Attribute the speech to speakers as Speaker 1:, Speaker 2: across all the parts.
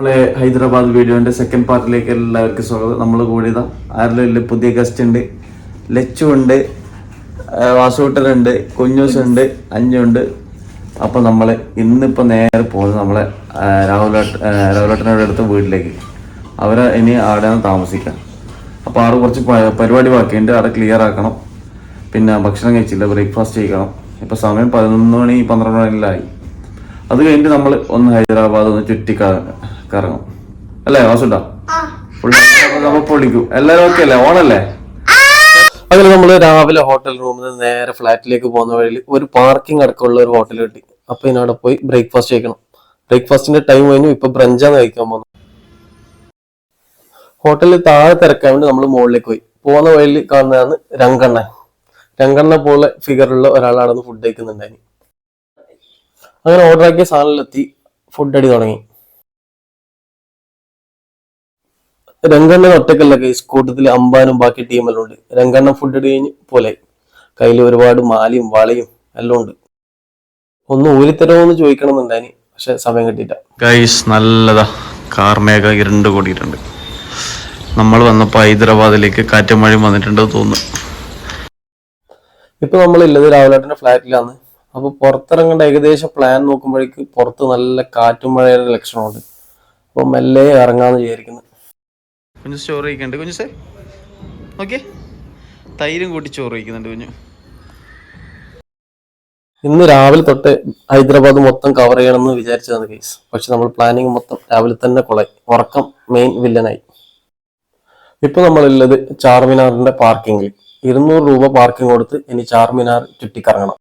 Speaker 1: നമ്മളെ ഹൈദരാബാദ് വീഡിയോന്റെ സെക്കൻഡ് പാർട്ടിലേക്ക് എല്ലാവർക്കും സ്വാഗതം. നമ്മൾ കൂടിയതാ ആരെല്ലാം പുതിയ ഗസ്റ്റ് ഉണ്ട്. ലച്ചു ഉണ്ട്, വാസൂട്ടനുണ്ട്, കുഞ്ഞൂസുണ്ട്, അഞ്ഞുണ്ട്. അപ്പോൾ നമ്മൾ ഇന്നിപ്പോൾ നേരെ പോകുന്നത് നമ്മളെ രാഹുലേട്ടനോട് അടുത്ത വീട്ടിലേക്ക്. അവരെ ഇനി അവിടെയാണ് താമസിക്കാം. അപ്പോൾ അവിടെ കുറച്ച് പരിപാടി ബാക്കിയുണ്ട്, അവിടെ ക്ലിയർ ആക്കണം. പിന്നെ ഭക്ഷണം കഴിച്ചില്ല, ബ്രേക്ക്ഫാസ്റ്റ് ചെയ്യണം. ഇപ്പോൾ സമയം 11 മണി 12 മണിയിലായി. അത് കഴിഞ്ഞിട്ട് നമ്മൾ ഒന്ന് ഹൈദരാബാദ് ഒന്ന് ചുറ്റി കറങ്ങും അല്ലേ വാസുട്ടാ? നമ്മൾ പൊളിക്കും. എല്ലാവരും ഓക്കെ അല്ലേ? ഓണല്ലേ?
Speaker 2: അങ്ങനെ നമ്മൾ രാവിലെ ഹോട്ടൽ റൂമിൽ നിന്ന് നേരെ ഫ്ലാറ്റിലേക്ക് പോകുന്ന വഴിയിൽ ഒരു പാർക്കിംഗ് അടക്കമുള്ള ഒരു ഹോട്ടൽ കിട്ടി. അപ്പൊ ഇതിനവിടെ പോയി ബ്രേക്ക്ഫാസ്റ്റ് കഴിക്കണം. ബ്രേക്ക്ഫാസ്റ്റിന്റെ ടൈം കഴിഞ്ഞു. ഇപ്പൊ ബ്രഞ്ചാണ് കഴിക്കാൻ പോകുന്നത്. ഹോട്ടലിൽ താഴെ തിരക്കാൻ വേണ്ടി നമ്മൾ മുകളിലേക്ക് പോയി. പോകുന്ന വഴിയിൽ കാണുന്നതാണ് രംഗണ്ണ പോലെ ഫിഗറുള്ള ഒരാളാണ് ഫുഡ് കഴിക്കുന്നുണ്ടായിരുന്നു. അങ്ങനെ ഓർഡർ ആക്കിയ സാധനത്തിലെത്തി ഫുഡ് അടി തുടങ്ങി. രംഗണ്ണൻ ഒറ്റക്കല്ല കേസ്, കൂട്ടത്തിൽ അമ്പാനും ബാക്കി ടീമെല്ലാം ഉണ്ട്. രംഗണ്ണൻ ഫുഡ് അടി കഴിഞ്ഞ് പോലെ കയ്യിൽ ഒരുപാട് മാലയും വളയും എല്ലാം ഉണ്ട്. ഒന്ന് ഊരിത്തരമോന്ന് ചോദിക്കണമെന്നുണ്ടായിന്, പക്ഷെ സമയം കിട്ടിയില്ല.
Speaker 1: ഗൈസ് നല്ലതാ, കാർമേഘ ഇരുണ്ട് കൂടിയിട്ടുണ്ട്. നമ്മൾ വന്നപ്പോൾ ഹൈദരാബാദിലേക്ക് കാറ്റും മഴയും വന്നിട്ടുണ്ടെന്ന് തോന്നുന്നു.
Speaker 2: ഇപ്പൊ നമ്മളുള്ളത് രാഹുലേട്ടന്റെ ഫ്ലാറ്റിലാണ്. അപ്പൊ പുറത്തിറങ്ങേണ്ട ഏകദേശം പ്ലാൻ നോക്കുമ്പോഴേക്ക് പുറത്ത് നല്ല കാറ്റും മഴയുടെ ലക്ഷണമുണ്ട്. അപ്പൊ മെല്ലെ ഇറങ്ങാന്ന് വിചാരിക്കുന്നു.
Speaker 1: കുഞ്ഞു ചോറ് കഴിക്കുന്നുണ്ട്. കുഞ്ഞുസേ ഓക്കെ, തൈരും കൂട്ടി ചോറ് കഴിക്കുന്നുണ്ട് കുഞ്ഞു.
Speaker 2: ഇന്ന് രാവിലെ തൊട്ട് ഹൈദരാബാദ് മൊത്തം കവർ ചെയ്യണമെന്ന് വിചാരിച്ചതാണ് കേസ്. പക്ഷെ നമ്മൾ പ്ലാനിങ് മൊത്തം രാവിലെ തന്നെ കൊളായി. ഉറക്കം മെയിൻ വില്ലനായി. ഇപ്പൊ നമ്മളുള്ളത് ചാർമിനാറിന്റെ പാർക്കിങ്ങിൽ. 200 രൂപ പാർക്കിംഗ് കൊടുത്ത് ഇനി ചാർമിനാർ ചുറ്റിക്കറങ്ങണം.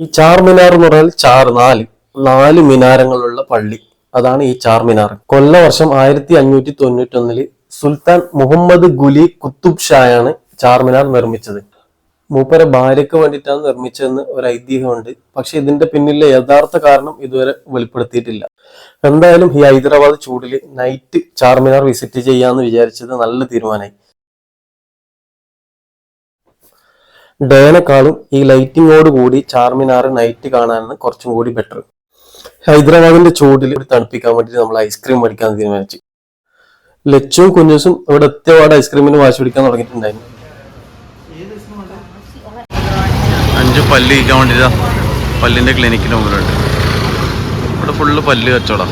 Speaker 2: ഈ ചാർമിനാർ എന്ന് പറഞ്ഞാൽ നാല് മിനാരങ്ങളുള്ള പള്ളി. അതാണ് ഈ ചാർമിനാർ. കൊല്ലവർഷം 1591 സുൽത്താൻ മുഹമ്മദ് ഗുലി കുത്തുബ് ഷായാണ് ചാർമിനാർ നിർമ്മിച്ചത്. മൂപ്പരെ ഭാര്യയ്ക്ക് വേണ്ടിയിട്ടാണ് നിർമ്മിച്ചതെന്ന് ഒരു ഐതിഹ്യമുണ്ട്. പക്ഷെ ഇതിന്റെ പിന്നിലെ യഥാർത്ഥ കാരണം ഇതുവരെ വെളിപ്പെടുത്തിയിട്ടില്ല. എന്തായാലും ഈ ഹൈദരാബാദ് ചൂടില് നൈറ്റ് ചാർമിനാർ വിസിറ്റ് ചെയ്യാന്ന് വിചാരിച്ചത് നല്ല തീരുമാനമായി. ഡേനേക്കാളും ഈ ലൈറ്റിങ്ങോട് കൂടി ചാർമിനാർ നൈറ്റ് കാണാനാണ് കുറച്ചും കൂടി ബെറ്റർ. ഹൈദരാബാദിന്റെ ചൂടിൽ തണുപ്പിക്കാൻ വേണ്ടിയിട്ട് നമ്മൾ ഐസ്ക്രീം മേടിക്കാൻ തീരുമാനിച്ചു. ലച്ചും കുഞ്ഞുസും ഇവിടെ എത്തിയപാട് ഐസ്ക്രീമിന് വാശി പിടിക്കാൻ തുടങ്ങിയിട്ടുണ്ടായിരുന്നു.
Speaker 1: അഞ്ച് പല്ല് കഴിക്കാൻ വേണ്ടിയിട്ടാ പല്ലിന്റെ ക്ലിനിക്കിന് മുമ്പിലുണ്ട്. ഇവിടെ ഫുള്ള് പല്ല് കച്ചവടാ.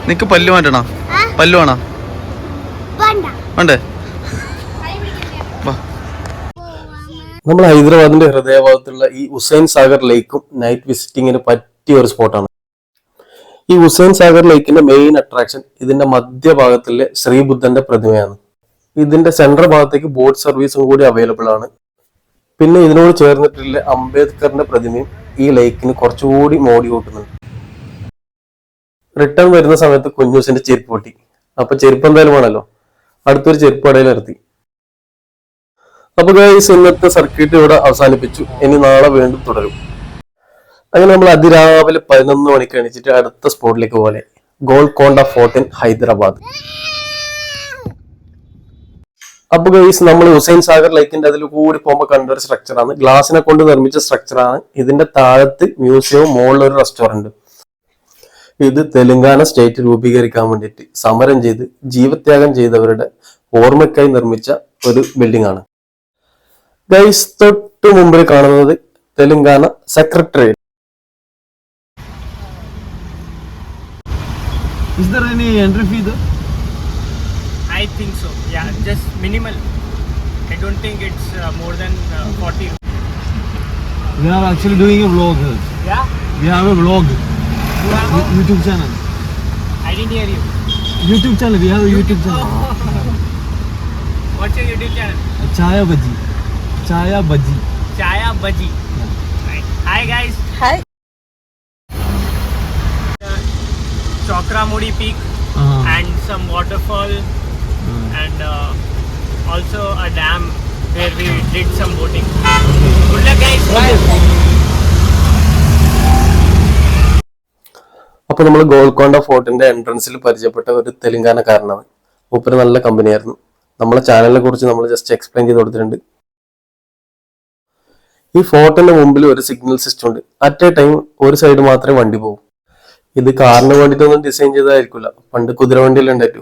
Speaker 1: നിനക്ക് പല്ല് മാറ്റണോ? പല്ല് വേണോ?
Speaker 2: നമ്മൾ ഹൈദരാബാദിന്റെ ഹൃദയഭാഗത്തുള്ള ഈ ഹുസൈൻ സാഗർ ലേക്കും നൈറ്റ് വിസിറ്റിങ്ങിന് പറ്റിയ ഒരു സ്പോട്ടാണ്. ഈ ഹുസൈൻ സാഗർ ലേക്കിന്റെ മെയിൻ അട്രാക്ഷൻ ഇതിന്റെ മധ്യഭാഗത്തിലെ ശ്രീബുദ്ധന്റെ പ്രതിമയാണ്. ഇതിന്റെ സെൻട്രൽ ഭാഗത്തേക്ക് ബോട്ട് സർവീസും കൂടി അവൈലബിൾ ആണ്. പിന്നെ ഇതിനോട് ചേർന്നിട്ടുള്ള അംബേദ്കറിന്റെ പ്രതിമയും ഈ ലേക്കിന് കുറച്ചുകൂടി മോടി കൂട്ടുന്നുണ്ട്. റിട്ടേൺ വരുന്ന സമയത്ത് കുഞ്ഞൂസിന്റെ ചെരുപ്പ് പൊട്ടി. അപ്പൊ ചെരുപ്പ് എന്തായാലും വേണമല്ലോ. അടുത്തൊരു ചെരുപ്പ് കടയിൽ നിർത്തി. അപ്പൊ ഗൈസ് ഇന്നത്തെ സർക്യൂട്ട് ഇവിടെ അവസാനിപ്പിച്ചു. ഇനി നാളെ വീണ്ടും തുടരും. അങ്ങനെ നമ്മൾ അതിരാവിലെ 11 മണിക്ക് എണീച്ചിട്ട് അടുത്ത സ്പോട്ടിലേക്ക് പോലെ ഗോൾക്കൊണ്ട ഫോർട്ട് ഇൻ ഹൈദരാബാദ്. അപ്പൊ ഗൈസ് നമ്മൾ ഹുസൈൻ സാഗർ ലേക്കിന്റെ അതിൽ കൂടി പോകുമ്പോൾ കണ്ട ഒരു സ്ട്രക്ചറാണ്. ഗ്ലാസിനെ കൊണ്ട് നിർമ്മിച്ച സ്ട്രക്ചറാണ്. ഇതിന്റെ താഴത്ത് മ്യൂസിയവും മുകളിലൊരു റെസ്റ്റോറന്റ്. ഇത് തെലങ്കാന സ്റ്റേറ്റ് രൂപീകരിക്കാൻ വേണ്ടിയിട്ട് സമരം ചെയ്ത് ജീവത്യാഗം ചെയ്തവരുടെ ഓർമ്മയ്ക്കായി നിർമ്മിച്ച ഒരു ബിൽഡിംഗ് ആണ്. ഗൈസ് തൊട്ട് മുമ്പിൽ കാണുന്നത് Telangana secretariat.
Speaker 3: Is there any entry fee though?
Speaker 4: I think so. Yeah, just minimal. I don't think it's more than 40.
Speaker 3: We are actually doing a vlog here.
Speaker 4: Yeah?
Speaker 3: We have a vlog.
Speaker 4: You have a
Speaker 3: YouTube channel.
Speaker 4: I didn't hear you.
Speaker 3: YouTube channel. We have a YouTube channel.
Speaker 4: What's your YouTube channel?
Speaker 3: Chaya Bhaji. Chaya Bhaji.
Speaker 4: Chaya Bhaji. Right. Hi guys.
Speaker 5: Hi.
Speaker 4: Chokramudi Peak and some waterfall and also a dam where we did some boating. Good luck guys. Bye.
Speaker 2: അപ്പൊ നമ്മൾ ഗോൾക്കൊണ്ട ഫോർട്ടിന്റെ എൻട്രൻസിൽ പരിചയപ്പെട്ട ഒരു തെലുങ്കാനക്കാരനാണ്. മൂപ്പര് നല്ല കമ്പനിയായിരുന്നു. നമ്മളെ ചാനലിനെ കുറിച്ച് നമ്മൾ ജസ്റ്റ് എക്സ്പ്ലെയിൻ ചെയ്ത് കൊടുത്തിട്ടുണ്ട്. ഈ ഫോർട്ടിന്റെ മുമ്പിൽ ഒരു സിഗ്നൽ സിസ്റ്റം ഉണ്ട്. അറ്റ് എ ടൈം ഒരു സൈഡ് മാത്രമേ വണ്ടി പോകും. ഇത് കാറിന് വേണ്ടിയിട്ടൊന്നും ഡിസൈൻ ചെയ്തതായിരിക്കില്ല. പണ്ട് കുതിരവണ്ടിയിലുണ്ടായിട്ടു.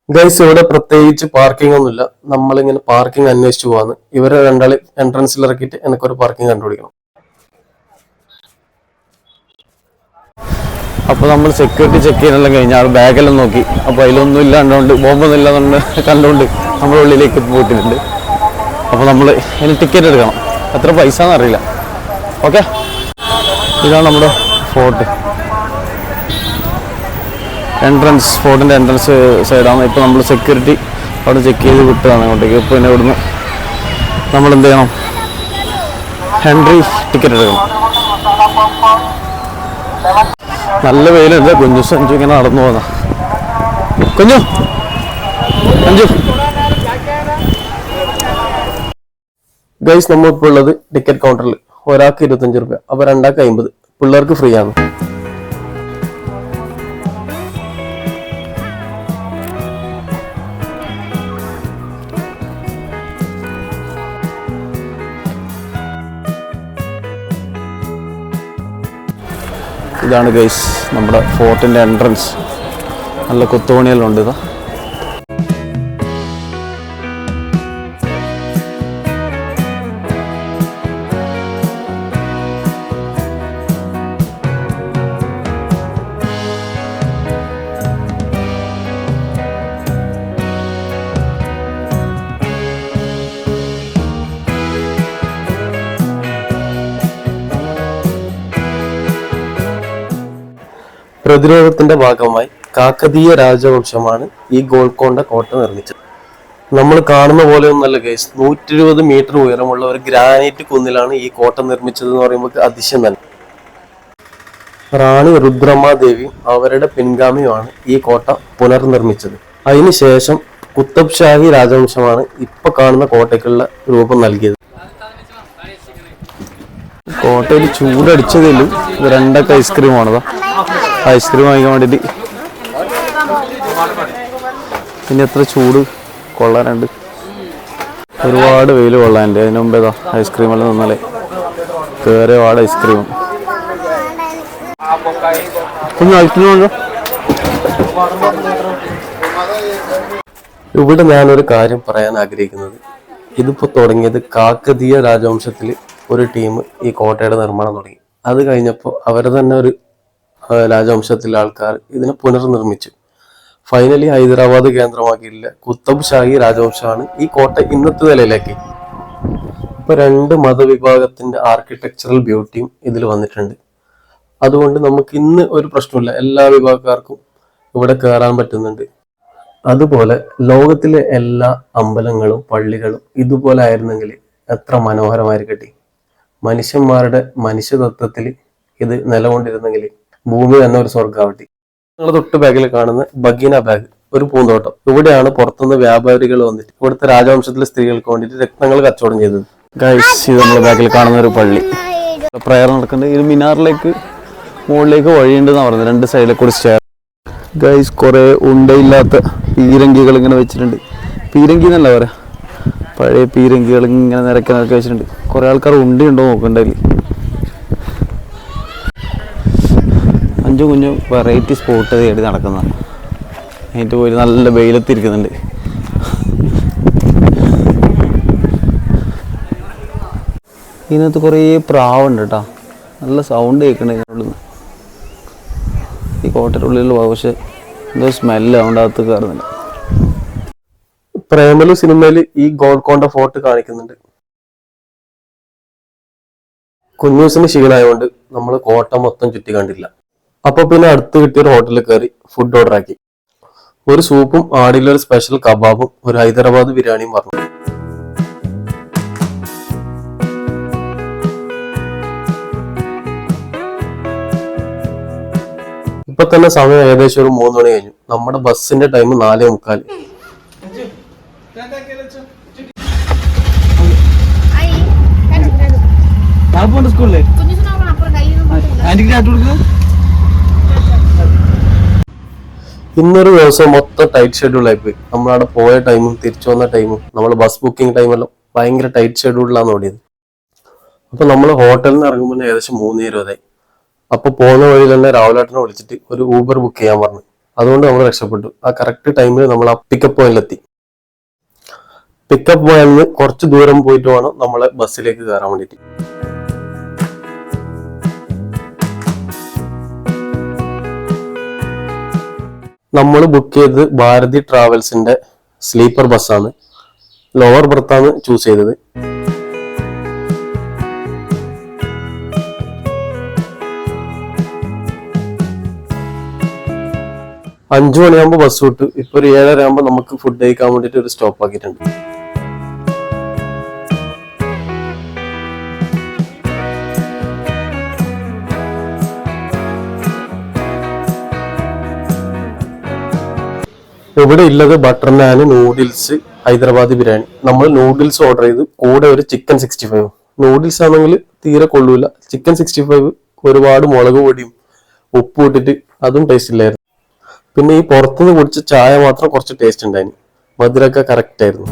Speaker 2: ഗൈസ് ഇവിടെ പ്രത്യേകിച്ച് പാർക്കിംഗ് ഒന്നുമില്ല. നമ്മളിങ്ങനെ പാർക്കിംഗ് അന്വേഷിച്ചു പോവാന്ന്. ഇവരെ രണ്ടാള് എൻട്രൻസിൽ ഇറക്കിയിട്ട് എനിക്കൊരു പാർക്കിംഗ് കണ്ടുപിടിക്കണം.
Speaker 1: അപ്പോൾ നമ്മൾ സെക്യൂരിറ്റി ചെക്ക് ചെയ്യാനെല്ലാം കഴിഞ്ഞാൽ ബാഗെല്ലാം നോക്കി. അപ്പോൾ അതിലൊന്നും ഇല്ലാണ്ടുകൊണ്ട് ബോംബൊന്നും ഇല്ലാന്നുകൊണ്ട് കണ്ടുകൊണ്ട് നമ്മൾ ഉള്ളിലേക്ക് പോയിട്ടുണ്ട്. അപ്പോൾ നമ്മൾ അതിന് ടിക്കറ്റ് എടുക്കണം. എത്ര പൈസ എന്നറിയില്ല. ഓക്കെ, ഇതാണ് നമ്മുടെ ഫോർട്ട് എൻട്രൻസ്. ഫോർട്ടിൻ്റെ എൻട്രൻസ് സൈഡാണ്. ഇപ്പോൾ നമ്മൾ സെക്യൂരിറ്റി അവിടെ ചെക്ക് ചെയ്ത് വിട്ടതാണ് അങ്ങോട്ടേക്ക്. ഇപ്പോൾ പിന്നെ ഇവിടുന്ന് നമ്മൾ എന്ത് ചെയ്യണം? എൻട്രി ടിക്കറ്റ് എടുക്കണം. നല്ല വെയിലുണ്ട്. കുഞ്ഞു സഞ്ജു ഇങ്ങനെ നടന്നു പോകുന്ന. കുഞ്ഞു സഞ്ജു
Speaker 2: ഗൈസ്, നമ്മൾ ഇപ്പോൾ ഉള്ളത് ടിക്കറ്റ് കൗണ്ടറിൽ. ഒരാൾക്ക് 25 രൂപ, അപ്പൊ രണ്ടാൾക്ക് 50. പിള്ളേർക്ക് ഫ്രീ ആണ്.
Speaker 1: ഇതാണ് ഗൈസ് നമ്മുടെ ഫോർട്ടിൻ്റെ എൻട്രൻസ്. നല്ല കൊത്തുപണിയെല്ലാം ഉണ്ട്. ഇതാ
Speaker 2: പ്രതിരോധത്തിന്റെ ഭാഗമായി കാക്കതീയ രാജവംശമാണ് ഈ ഗോൾക്കൊണ്ട കോട്ട നിർമ്മിച്ചത്. നമ്മൾ കാണുന്ന പോലെ ഒന്നല്ല ഗൈസ്. 120 മീറ്റർ ഉയരമുള്ള ഒരു ഗ്രാനൈറ്റ് കുന്നിലാണ് ഈ കോട്ട നിർമ്മിച്ചത് എന്ന് പറയുമ്പോൾ അതിശയം തന്നെ. റാണി രുദ്രമാദേവിയും അവരുടെ പിൻഗാമിയുമാണ് ഈ കോട്ട പുനർനിർമ്മിച്ചത്. അതിനുശേഷം കുത്തബ് ഷാഹി രാജവംശമാണ് ഇപ്പൊ കാണുന്ന കോട്ടയ്ക്കുള്ള രൂപം നൽകിയത്.
Speaker 1: കോട്ടയിൽ ചൂടടിച്ചതിലും ഇത് രണ്ടൊക്കെ ഐസ്ക്രീമാണതാ. ഐസ്ക്രീം വാങ്ങിക്കാൻ വേണ്ടിയിട്ട് ഇനി എത്ര ചൂട് കൊള്ളാനുണ്ട്. ഒരുപാട് വെയിൽ കൊള്ളാനുണ്ട്. അതിന് മുമ്പ് ഏതാ ഐസ്ക്രീമെല്ലാം നിന്നാലേ കയറിയ പാട് ഐസ്ക്രീം. ഒന്ന് ഐസ്ക്രീമുണ്ടോ?
Speaker 2: ഇവിടെ ഞാനൊരു കാര്യം പറയാൻ ആഗ്രഹിക്കുന്നത്, ഇതിപ്പോ തുടങ്ങിയത് കാക്കതീയ രാജവംശത്തിൽ ഒരു ടീം ഈ കോട്ടയുടെ നിർമ്മാണം തുടങ്ങി. അത് കഴിഞ്ഞപ്പോൾ അവരെ തന്നെ ഒരു രാജവംശത്തിലെ ആൾക്കാർ ഇതിനെ പുനർനിർമ്മിച്ചു. ഫൈനലി ഹൈദരാബാദ് കേന്ദ്രമാക്കിയില്ല കുത്തബ് ഷാഹി രാജവംശമാണ് ഈ കോട്ട ഇന്നത്തെ നിലയിലാക്കി. ഇപ്പൊ 2 മതവിഭാഗത്തിന്റെ ആർക്കിടെക്ചറൽ ബ്യൂട്ടിയും ഇതിൽ വന്നിട്ടുണ്ട്. അതുകൊണ്ട് നമുക്ക് ഇന്ന് ഒരു പ്രശ്നമില്ല. എല്ലാ വിഭാഗക്കാർക്കും ഇവിടെ കയറാൻ പറ്റുന്നുണ്ട്. അതുപോലെ ലോകത്തിലെ എല്ലാ അമ്പലങ്ങളും പള്ളികളും ഇതുപോലെ ആയിരുന്നെങ്കിൽ എത്ര മനോഹരമായിരിക്കട്ടെ. മനുഷ്യന്മാരുടെ മനുഷ്യതത്വത്തിൽ ഇത് നിലകൊണ്ടിരുന്നെങ്കിൽ ഭൂമി തന്നെ ഒരു സ്വർഗ്ഗാവട്ടെ. നിങ്ങൾ തൊട്ട് ബാഗിൽ കാണുന്ന ബഗീന ബാഗ് ഒരു പൂന്തോട്ടം. ഇവിടെയാണ് പുറത്തുനിന്ന് വ്യാപാരികൾ വന്നിട്ട് ഇവിടുത്തെ രാജവംശത്തിലെ സ്ത്രീകൾക്ക് വേണ്ടിയിട്ട് രത്നങ്ങൾ കച്ചവടം ചെയ്തത്.
Speaker 1: ഗൈസ്, ഇത് നമ്മുടെ ബാക്കിൽ കാണുന്ന ഒരു പള്ളി. പ്രയർ നടക്കുന്നുണ്ട്. ഇത് മിനാറിലേക്ക് മുകളിലേക്ക് വഴിയുണ്ടെന്നാണ് പറയുന്നത്. 2 സൈഡിലെ കൂടി സ്റ്റെയർ. ഗൈസ്, കുറെ ഉണ്ടയില്ലാത്ത പീരങ്കികൾ ഇങ്ങനെ വെച്ചിട്ടുണ്ട്. പീരങ്കി എന്നല്ല പറയാ, പഴയ പീരങ്കികൾ ഇങ്ങനെ നിരക്കി വെച്ചിട്ടുണ്ട്. കുറെ ആൾക്കാർ ഉണ്ടോ നോക്കണ്ടതിൽ. 5 കുഞ്ഞു വെറൈറ്റി സ്പോട്ട് തേടി നടക്കുന്ന. അതിൻ്റെ പോയി നല്ല വെയിലത്തിരിക്കുന്നുണ്ട്. ഇതിനകത്ത് കുറേ പ്രാവുണ്ട് കേട്ടോ. നല്ല സൗണ്ട് കേൾക്കണേ ഇതിനുള്ളിൽ. ഈ കോട്ടയുടെ ഉള്ളിൽ പക്ഷെ എന്തോ സ്മെല്ല് അതുകൊണ്ട് അകത്ത് കയറുന്നില്ല.
Speaker 2: പ്രേമലു സിനിമയിൽ ഈ ഗോൾക്കൊണ്ട ഫോർട്ട് കാണിക്കുന്നുണ്ട്. കുഞ്ഞൂസിന് ക്ഷീണമായതുകൊണ്ട് നമ്മൾ കോട്ട മൊത്തം ചുറ്റി കണ്ടില്ല. അപ്പൊ പിന്നെ അടുത്ത് കിട്ടിയൊരു ഹോട്ടലിൽ കയറി ഫുഡ് ഓർഡർ ആക്കി. ഒരു സൂപ്പും ആടിലൊരു സ്പെഷ്യൽ കബാബും ഒരു ഹൈദരാബാദ് ബിരിയാണിയും പറഞ്ഞു. ഇപ്പൊ തന്നെ സമയം ഏകദേശം ഒരു 3 മണി കഴിഞ്ഞു. നമ്മുടെ ബസ്സിന്റെ ടൈം 4:45.
Speaker 3: സ്കൂളിലെ
Speaker 2: ഇന്നൊരു ദിവസം മൊത്തം ടൈറ്റ് ഷെഡ്യൂൾ ആയിപ്പോയി. നമ്മളവിടെ പോയ ടൈമും തിരിച്ചു വന്ന ടൈമും നമ്മൾ ബസ് ബുക്കിംഗ് ടൈമെല്ലാം ഭയങ്കര ടൈറ്റ് ഷെഡ്യൂളിലാണ് ഓടിയത്. അപ്പൊ നമ്മൾ ഹോട്ടലിൽ നിന്ന് ഇറങ്ങുമ്പോൾ ഏകദേശം 3:20. അപ്പൊ പോകുന്ന വഴിയിൽ തന്നെ രാവിലേട്ടനെ വിളിച്ചിട്ട് ഒരു ഊബർ ബുക്ക് ചെയ്യാൻ പറഞ്ഞു. അതുകൊണ്ട് നമ്മൾ രക്ഷപ്പെട്ടു. ആ കറക്റ്റ് ടൈമിൽ നമ്മൾ ആ പിക്കപ്പ് പോയിന്റിലെത്തി. പിക്കപ്പ് പോയിന്റിൽ നിന്ന് കുറച്ച് ദൂരം പോയിട്ട് വേണം നമ്മളെ ബസ്സിലേക്ക് കയറാൻ വേണ്ടിയിട്ട്. നമ്മൾ ബുക്ക് ചെയ്തത് ഭാരതി ട്രാവൽസിന്റെ സ്ലീപ്പർ ബസ്സാണ്. ലോവർ ബർത്താണ് ചൂസ് ചെയ്തത്. 5 മണിയാകുമ്പോൾ ബസ് വിട്ടു. ഇപ്പൊ ഒരു 7:30 ആകുമ്പോൾ നമുക്ക് ഫുഡ് കഴിക്കാൻ വേണ്ടിട്ട് ഒരു സ്റ്റോപ്പ് ആക്കിയിട്ടുണ്ട്. ഇവിടെ ഉള്ളത് ബട്ടർ നാൻ, നൂഡിൽസ്, ഹൈദരാബാദി ബിരിയാണി. നമ്മൾ നൂഡിൽസ് ഓർഡർ ചെയ്ത് കൂടെ ഒരു ചിക്കൻ 65. നൂഡിൽസ് ആണെങ്കിൽ തീരെ കൊള്ളൂല. ചിക്കൻ 65 ഒരുപാട് മുളക് പൊടിയും ഉപ്പ് ഇട്ടിട്ട് അതും ടേസ്റ്റ് ഇല്ലായിരുന്നു. പിന്നെ ഈ പുറത്തുനിന്ന് കുടിച്ച ചായ മാത്രം കുറച്ച് ടേസ്റ്റ് ഉണ്ടായിരുന്നു. മധുരമൊക്കെ കറക്റ്റ് ആയിരുന്നു.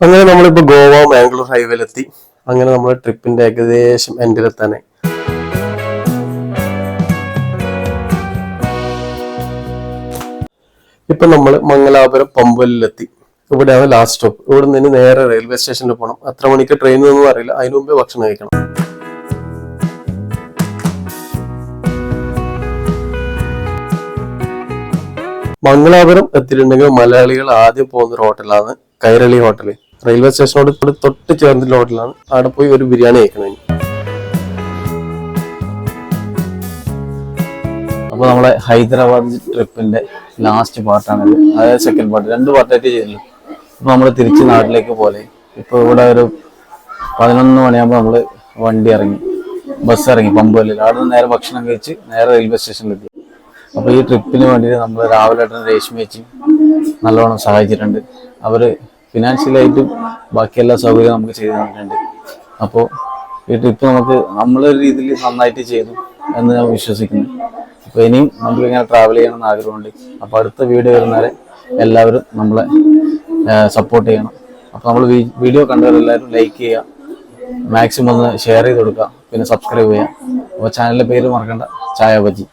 Speaker 2: അങ്ങനെ നമ്മളിപ്പോ ഗോവ മാംഗ്ലൂർ ഹൈവേയിലെത്തി. അങ്ങനെ നമ്മുടെ ട്രിപ്പിന്റെ ഏകദേശം എൻഡിലെത്താനായി. ഇപ്പൊ നമ്മൾ മംഗലാപുരം പമ്പലിലെത്തി. ഇവിടെയാണ് ലാസ്റ്റ് സ്റ്റോപ്പ്. ഇവിടെ നിന്ന് നേരെ റെയിൽവേ സ്റ്റേഷനിൽ പോകണം. എത്ര മണിക്ക് ട്രെയിൻ ഒന്നും അറിയില്ല. അതിനു മുമ്പേ ഭക്ഷണം കഴിക്കണം. മംഗലാപുരം എത്തിയിട്ടുണ്ടെങ്കിൽ മലയാളികൾ ആദ്യം പോകുന്ന ഒരു ഹോട്ടലാണ് കൈരളി ഹോട്ടൽ. റെയിൽവേ സ്റ്റേഷനോട് തൊട്ട് ചേർന്നിട്ടുള്ള ഹോട്ടലാണ്. അവിടെ പോയി ഒരു ബിരിയാണി കഴിക്കണം.
Speaker 1: അപ്പോൾ നമ്മളെ ഹൈദരാബാദ് ട്രിപ്പിന്റെ ലാസ്റ്റ് പാർട്ടാണിത്. അതായത് സെക്കൻഡ് പാർട്ട്. 2 പാർട്ടായിട്ട് ചെയ്തല്ലോ. അപ്പോൾ നമ്മൾ തിരിച്ച് നാട്ടിലേക്ക് പോലെ. ഇപ്പോൾ ഇവിടെ ഒരു 11 മണിയാകുമ്പോൾ നമ്മൾ വണ്ടി ഇറങ്ങി, ബസ് ഇറങ്ങി പമ്പുകളിൽ. അവിടെ നിന്ന് നേരെ ഭക്ഷണം കഴിച്ച് നേരെ റെയിൽവേ സ്റ്റേഷനിലെത്തി. അപ്പോൾ ഈ ട്രിപ്പിന് വേണ്ടിയിട്ട് നമ്മൾ രാവിലെ രേഷ്മ ചേച്ചി നല്ലോണം സഹായിച്ചിട്ടുണ്ട്. അവർ ഫിനാൻഷ്യലായിട്ടും ബാക്കി എല്ലാ സൗകര്യവും നമുക്ക് ചെയ്തു തന്നിട്ടുണ്ട്. അപ്പോൾ ഈ ട്രിപ്പ് നമ്മളൊരു രീതിയിൽ നന്നായിട്ട് ചെയ്തു എന്ന് ഞാൻ വിശ്വസിക്കുന്നു. അപ്പോൾ ഇനിയും നമുക്ക് ഇങ്ങനെ ട്രാവൽ ചെയ്യണമെന്ന് ആഗ്രഹമുണ്ട്. അപ്പോൾ അടുത്ത വീഡിയോ വരുന്നവരെ എല്ലാവരും നമ്മളെ സപ്പോർട്ട് ചെയ്യണം. അപ്പോൾ നമ്മൾ വീഡിയോ കണ്ടവരെല്ലാവരും ലൈക്ക് ചെയ്യുക, മാക്സിമം ഒന്ന് ഷെയർ ചെയ്ത് കൊടുക്കുക, പിന്നെ സബ്സ്ക്രൈബ് ചെയ്യുക. അപ്പോൾ ചാനലിൻ്റെ പേര് മറക്കണ്ട, ചായ ബജ്ജി.